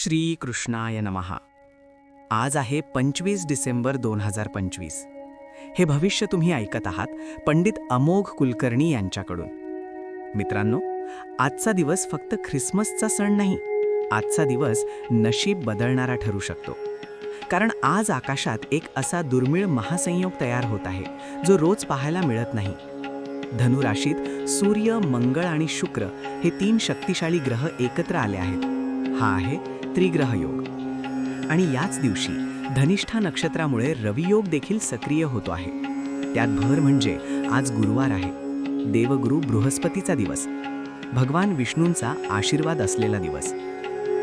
श्री कृष्णाय नमः. आज आहे 25 डिसेंबर 2025. हे भविष्य तुम्ही ऐकत आहात पंडित अमोघ कुलकर्णी यांच्याकडून. मित्रांनो, आजचा दिवस फक्त ख्रिसमसचा सण नाही, आजचा दिवस नशीब बदलणारा ठरू शकतो. कारण आज आकाशात एक असा दुर्मिळ महासंयोग तयार होत आहे जो रोज पाहायला मिळत नाही. धनु राशीत सूर्य, मंगळ आणि शुक्र हे 3 शक्तिशाली ग्रह एकत्र आले आहेत. हा आहे त्रिग्रह योग. आणि याच दिवशी धनिष्ठा नक्षत्रामुळे रवियोग देखील सक्रिय होतो आहे. त्यात भर म्हणजे आज गुरुवार आहे, देवगुरु बृहस्पतीचा दिवस, भगवान विष्णूंचा आशीर्वाद असलेला दिवस.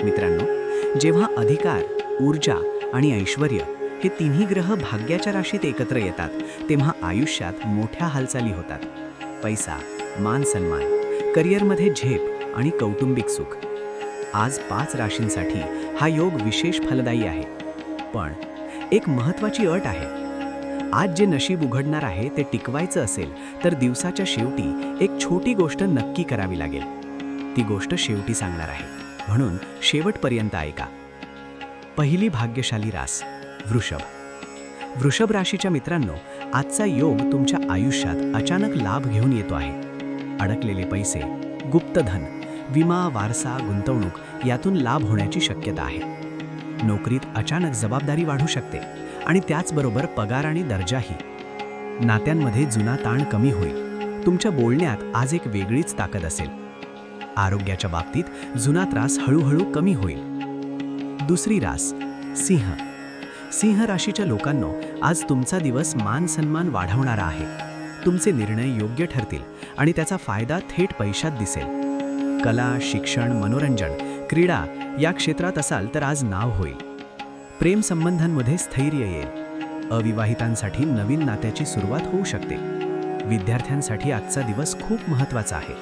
मित्रांनो, जेव्हा अधिकार, ऊर्जा आणि ऐश्वर्य हे तिन्ही ग्रह भाग्याच्या राशीत एकत्र येतात, तेव्हा आयुष्यात मोठ्या हालचाली होतात. पैसा, मान सन्मान, करिअरमध्ये झेप आणि कौटुंबिक सुख. आज 5 राशींसाठी हा योग विशेष फलदायी आहे. पण एक महत्त्वाची अट आहे. आज जे नशीब उघडणार आहे ते टिकवायचं असेल तर दिवसाच्या शेवटी एक छोटी गोष्ट नक्की करावी लागेल. ती गोष्ट शेवटी सांगणार आहे, म्हणून शेवटपर्यंत ऐका. पहिली भाग्यशाली रास वृषभ. वृषभ राशीच्या मित्रांनो, आजचा योग तुमच्या आयुष्यात अचानक लाभ घेऊन येतो आहे. अडकलेले पैसे, गुप्तधन, विमा, वारसा, गुंतवणूक यातून लाभ होण्याची शक्यता आहे. नोकरीत अचानक जबाबदारी वाढू शकते आणि त्याचबरोबर पगार आणि दर्जाही. नात्यांमध्ये जुना ताण कमी होईल. तुमच्या बोलण्यात आज एक वेगळीच ताकद असेल. आरोग्याच्या बाबतीत जुना त्रास हळूहळू कमी होईल. दुसरी रास सिंह. सिंह राशीच्या लोकांनो, आज तुमचा दिवस मान सन्मान वाढवणारा आहे. तुमचे निर्णय योग्य ठरतील आणि त्याचा फायदा थेट पैशात दिसेल. कला, शिक्षण, मनोरंजन, क्रीडा या क्षेत्रात असाल तर आज नाव होईल. प्रेम संबंधांमध्ये स्थैर्य येईल. अविवाहितांसाठी नवीन नात्याची सुरुवात होऊ शकते. विद्यार्थ्यांसाठी आजचा दिवस खूप महत्त्वाचा आहे.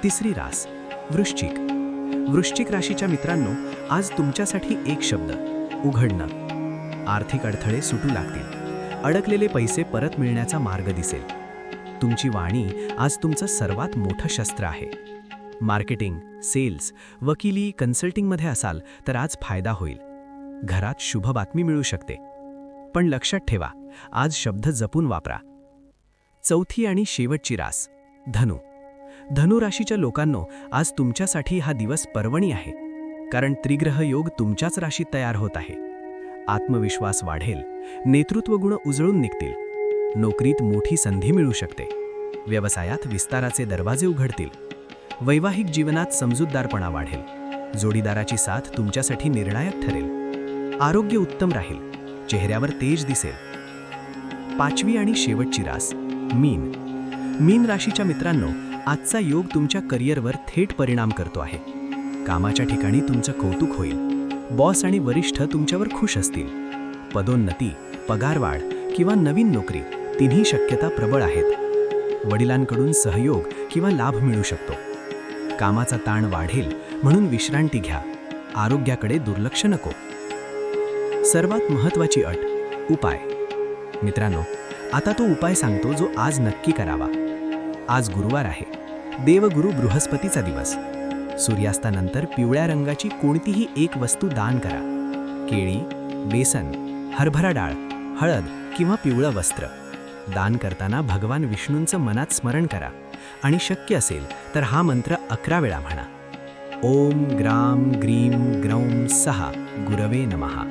तिसरी रास वृश्चिक. वृश्चिक राशीच्या मित्रांनो, आज तुमच्यासाठी एक शब्द उघडणं. आर्थिक अडथळे सुटू लागतील. अडकलेले पैसे परत मिळण्याचा मार्ग दिसेल. तुमची वाणी आज तुमचं सर्वात मोठं शस्त्र आहे. मार्केटिंग, सेल्स, वकिली, कन्सल्टिंगमध्ये असाल तर आज फायदा होईल. घरात शुभ बातमी मिळू शकते. पण लक्षात ठेवा, आज शब्द जपून वापरा. चौथी आणि शेवटची रास धनु. धनु राशीच्या लोकांनो, आज तुमच्यासाठी हा दिवस पर्वणी आहे. कारण त्रिग्रह योग तुमच्याच राशीत तयार होत आहे. आत्मविश्वास वाढेल. नेतृत्व गुण उजळून निघतील. नोकरीत मोठी संधी मिळू शकते. व्यवसायात विस्ताराचे दरवाजे उघडतील. वैवाहिक जीवनात समजूतदारपणा वाढेल. जोडीदाराची साथ तुमच्यासाठी निर्णायक ठरेल. आरोग्य उत्तम राहील. चेहऱ्यावर तेज दिसेल. पाचवी आणि शेवटची रास मीन. मीन राशीच्या मित्रांनो, आजचा योग तुमच्या करिअरवर थेट परिणाम करतो आहे. कामाच्या ठिकाणी तुमचं कौतुक होईल. बॉस आणि वरिष्ठ तुमच्यावर खुश असतील. पदोन्नती, पगारवाढ किंवा नवीन नोकरी तिन्ही शक्यता प्रबळ आहेत. वडिलांकडून सहयोग किंवा लाभ मिळू शकतो. कामाचा ताण वाढेल, म्हणून विश्रांती घ्या. आरोग्याकडे दुर्लक्ष नको. सर्वात महत्त्वाची अट उपाय. मित्रांनो, आता तो उपाय सांगतो जो आज नक्की करावा. आज गुरुवार आहे, देवगुरु बृहस्पतीचा दिवस. सूर्यास्तानंतर पिवळ्या रंगाची कोणतीही एक वस्तू दान करा. केळी, बेसन, हरभरा डाळ, हळद किंवा पिवळं वस्त्र. दान करताना भगवान विष्णूंचं मनात स्मरण करा आणि शक्य असेल तर हा मंत्र 11 वेळा म्हणा. ओम ग्राम ग्रीम ग्रौम सहा गुरवे नमः.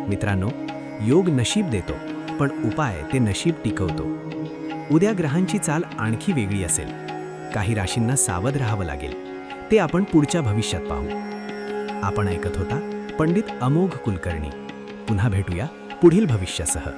मित्रांनो, योग नशीब देतो, पण उपाय ते नशीब टिकवतो. उद्या ग्रहांची चाल आणखी वेगळी असेल. काही राशींना सावध राहावं लागेल. ते आपण पुढच्या भविष्यात पाहू. आपण ऐकत होता पंडित अमोघ कुलकर्णी. पुन्हा भेटूया पुढील भविष्यासह.